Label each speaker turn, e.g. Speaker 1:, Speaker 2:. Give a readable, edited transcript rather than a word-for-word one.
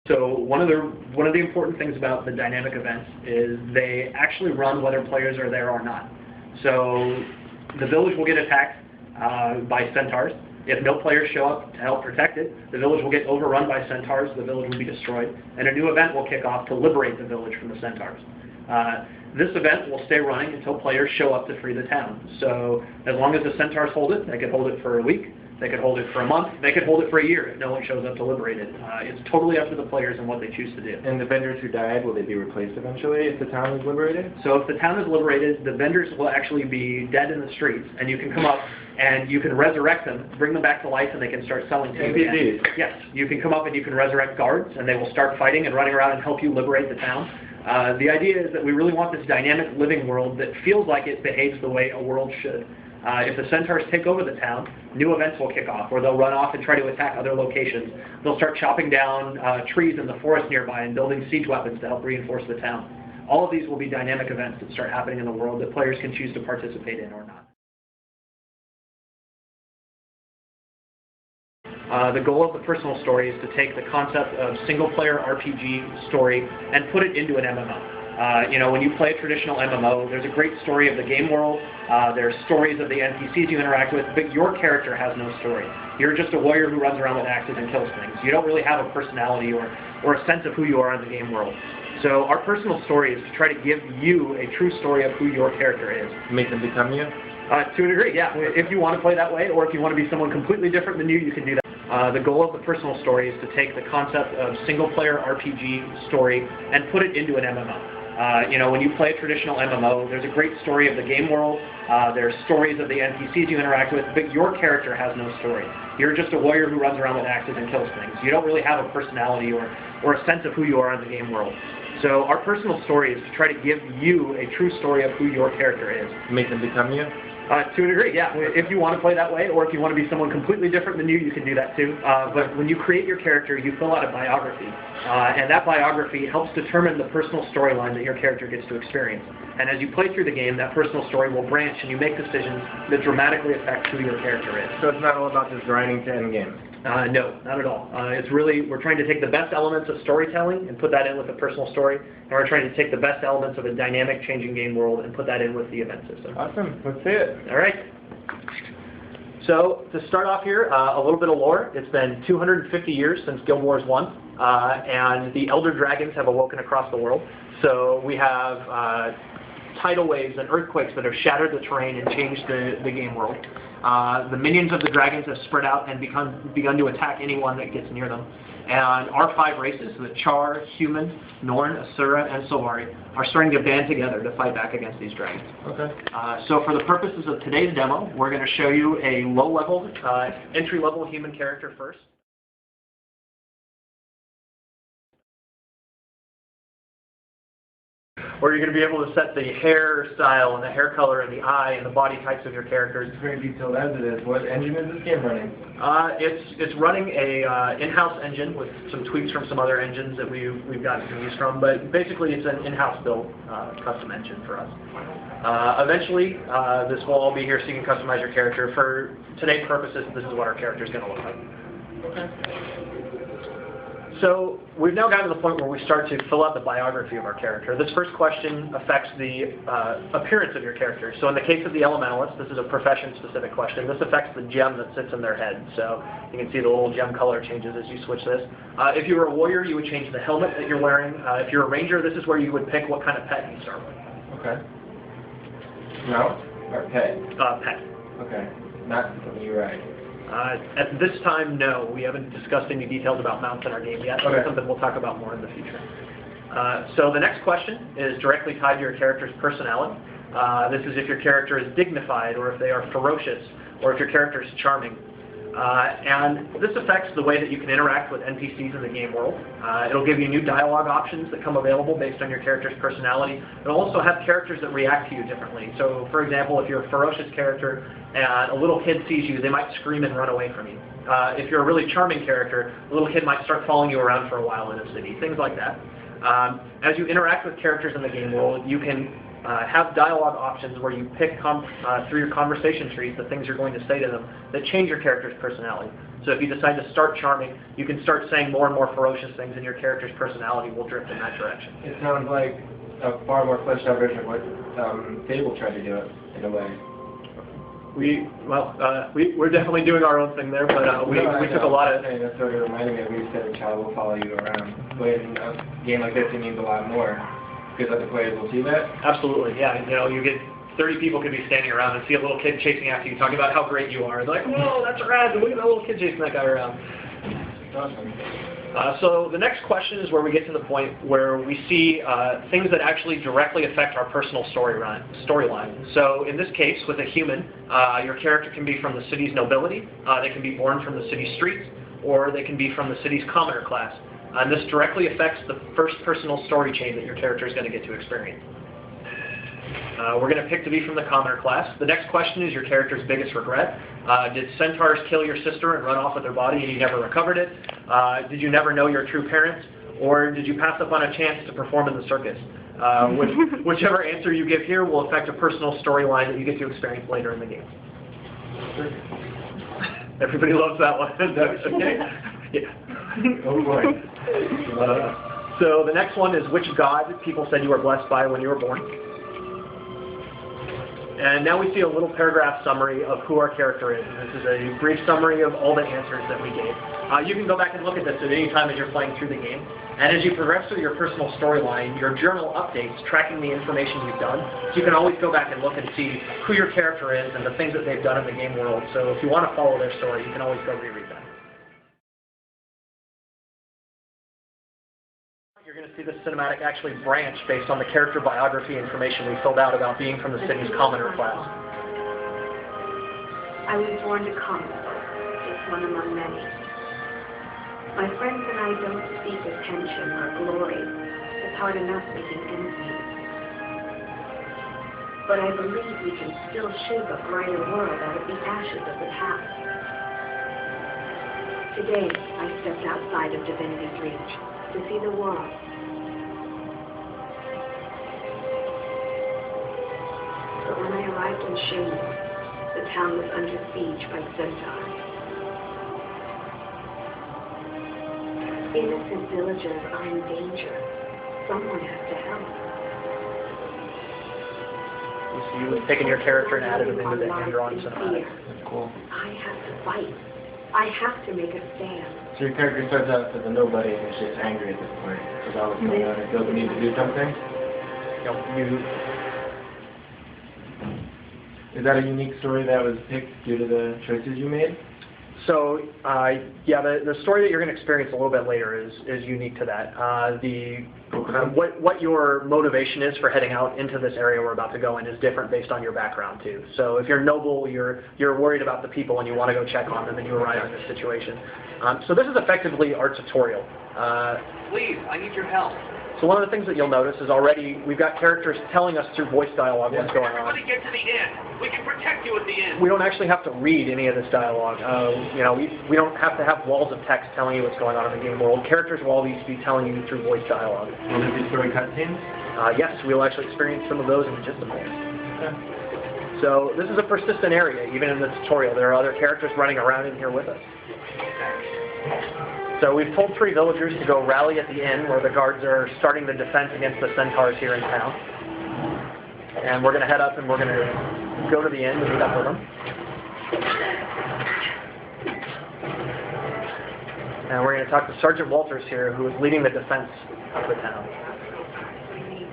Speaker 1: So one of the important things about the dynamic events is they actually run whether players are there or not. So the village will get attacked by centaurs. If no players show up to help protect it, the village will get overrun by centaurs, the village will be destroyed, and a new event will kick off to liberate the village from the centaurs. This event will stay running until players show up to free the town. So as long as the centaurs hold it, they could hold it for a week, they could hold it for a month, they could hold it for a year if no one shows up to liberate it. It's totally up to the players and what they choose to do.
Speaker 2: And the vendors who died, will they be replaced eventually if the town is liberated?
Speaker 1: So if the town is liberated, the vendors will actually be dead in the streets, and you can come up and you can resurrect them, bring them back to life, and they can start selling to you again. Yes, you can come up and you can resurrect guards, and they will start fighting and running around and help you liberate the town. The idea is that we really want this dynamic living world that feels like it behaves the way a world should. If the centaurs take over the town, new events will kick off, where they'll run off and try to attack other locations. They'll start chopping down trees in the forest nearby and building siege weapons to help reinforce the town. All of these will be dynamic events that start happening in the world that players can choose to participate in or not. The goal of the personal story is to take the concept of single-player RPG story and put it into an MMO. When you play a traditional MMO, there's a great story of the game world, there's stories of the NPCs you interact with, but your character has no story. You're just a warrior who runs around with axes and kills things. You don't really have a personality or a sense of who you are in the game world. So our personal story is to try to give you a true story of who your character is.
Speaker 2: Make them become you?
Speaker 1: To a degree, yeah. If you want to play that way, or if you want to be someone completely different than you can do that. The goal of the personal story is to take the concept of single-player RPG story and put it into an MMO. When you play a traditional MMO, there's a great story of the game world, there's stories of the NPCs you interact with, but your character has no story. You're just a warrior who runs around with axes and kills things. You don't really have a personality or a sense of who you are in the game world. So our personal story is to try to give you a true story of who your character is.
Speaker 2: Make them become you?
Speaker 1: To a degree, yeah. If you want to play that way, or if you want to be someone completely different than you can do that too. But when you create your character, you fill out a biography. And that biography helps determine the personal storyline that your character gets to experience. And as you play through the game, that personal story will branch and you make decisions that dramatically affect who your character is.
Speaker 2: So it's not all about just grinding to end game?
Speaker 1: No, not at all. It's really, we're trying to take the best elements of storytelling and put that in with the personal story, and we're trying to take the best elements of a dynamic, changing game world and put that in with the event system.
Speaker 2: Awesome. Let's see it.
Speaker 1: All right. So to start off here, a little bit of lore. It's been 250 years since Guildwars 1, and the Elder Dragons have awoken across the world. So we have tidal waves and earthquakes that have shattered the terrain and changed the game world. The minions of the dragons have spread out and begun to attack anyone that gets near them. And our 5 races, the Char, Human, Norn, Asura, and Sylvari, are starting to band together to fight back against these dragons.
Speaker 2: Okay.
Speaker 1: So for the purposes of today's demo, we're going to show you a low-level, entry-level human character first. Where you're going to be able to set the hair style and the hair color and the eye and the body types of your characters.
Speaker 2: It's very detailed as it is. What engine is this game running?
Speaker 1: It's running a in-house engine with some tweaks from some other engines that we've gotten some use from, but basically it's an in-house built custom engine for us. Eventually, this will all be here so you can customize your character. For today's purposes, this is what our character is going to look like.
Speaker 2: Okay.
Speaker 1: So we've now gotten to the point where we start to fill out the biography of our character. This first question affects the appearance of your character. So in the case of the Elementalist, this is a profession-specific question. This affects the gem that sits in their head. So you can see the little gem color changes as you switch this. If you were a warrior, you would change the helmet that you're wearing. If you're a ranger, this is where you would pick what kind of pet you start with.
Speaker 2: Okay. No? Or pet?
Speaker 1: Pet.
Speaker 2: Okay. Not something you ride.
Speaker 1: At this time, no. We haven't discussed any details about mounts in our game yet.
Speaker 2: Okay.
Speaker 1: That's something we'll talk about more in the future. So the next question is directly tied to your character's personality. This is if your character is dignified, or if they are ferocious, or if your character is charming. And this affects the way that you can interact with NPCs in the game world. It'll give you new dialogue options that come available based on your character's personality. It'll also have characters that react to you differently. So, for example, if you're a ferocious character and a little kid sees you, they might scream and run away from you. If you're a really charming character, a little kid might start following you around for a while in a city, things like that. As you interact with characters in the game world, you can have dialogue options where you pick through your conversation trees the things you're going to say to them that change your character's personality. So if you decide to start charming, you can start saying more and more ferocious things, and your character's personality will drift in that direction.
Speaker 2: It sounds like a far more fleshed out version of what Fable tried to do it, in a way.
Speaker 1: We're definitely doing our own thing there, but we took a lot of...
Speaker 2: That's what it reminded me of. We said a child will follow you around. But in a game like this, it means a lot more, because other players will see that.
Speaker 1: Absolutely, yeah. You know, you get 30 people could be standing around and see a little kid chasing after you, talking about how great you are. They're like, whoa, that's rad. Look at that little kid chasing that guy around.
Speaker 2: Awesome.
Speaker 1: So the next question is where we get to the point where we see things that actually directly affect our personal storyline. So in this case, with a human, your character can be from the city's nobility, they can be born from the city's streets, or they can be from the city's commoner class. And this directly affects the first personal story chain that your character is going to get to experience. We're going to pick to be from the commoner class. The next question is your character's biggest regret. Did centaurs kill your sister and run off with her body and you never recovered it? Did you never know your true parents? Or did you pass up on a chance to perform in the circus? Whichever answer you give here will affect a personal storyline that you get to experience later in the game. Everybody loves that one. Okay? Yeah.
Speaker 2: Oh boy.
Speaker 1: So the next one is which god people said you were blessed by when you were born. And now we see a little paragraph summary of who our character is. This is a brief summary of all the answers that we gave. You can go back and look at this at any time as you're playing through the game. And as you progress through your personal storyline, your journal updates tracking the information you've done. So you can always go back and look and see who your character is and the things that they've done in the game world. So if you want to follow their story, you can always go reread that. You're going to see this cinematic actually branch based on the character biography information we filled out about being from the city's commoner class.
Speaker 3: I was born to common folk, just one among many. My friends and I don't seek attention or glory. It's hard enough making ends meet. But I believe we can still shape a brighter world out of the ashes of the past. Today, I stepped outside of Divinity's reach to see the world. But when I arrived in Shane, the town was under siege by centaurs. Innocent villagers are in danger. Someone has to help.
Speaker 1: You've taken your character and added him into the hand-drawn cinematic.
Speaker 2: That's cool.
Speaker 3: I have to fight. I have to make a stand.
Speaker 2: So your character starts out as a nobody and is just angry at this point. Because all was going on and feels the need to do something? Is that a unique story that was picked due to the choices you made?
Speaker 1: So, yeah, the story that you're going to experience a little bit later is unique to that. What your motivation is for heading out into this area we're about to go in is different based on your background too. So if you're noble, you're worried about the people and you want to go check on them and you arrive in this situation. So this is effectively our tutorial.
Speaker 4: Please, I need your help.
Speaker 1: So one of the things that you'll notice is already we've got characters telling us through voice dialogue what's going on.
Speaker 4: Everybody get to the end. We can protect you at the end.
Speaker 1: We don't actually have to read any of this dialogue. You know, we don't have to have walls of text telling you what's going on in the game world. Characters will always be telling you through voice dialogue.
Speaker 2: Will there be story cutscenes?
Speaker 1: Yes, we'll actually experience some of those in just a moment. Okay. So this is a persistent area, even in the tutorial. There are other characters running around in here with us. So we've told 3 villagers to go rally at the inn where the guards are starting the defense against the centaurs here in town. And we're going to head up and we're going to go to the inn and meet up with them. And we're going to talk to Sergeant Walters here, who is leading the defense of the town.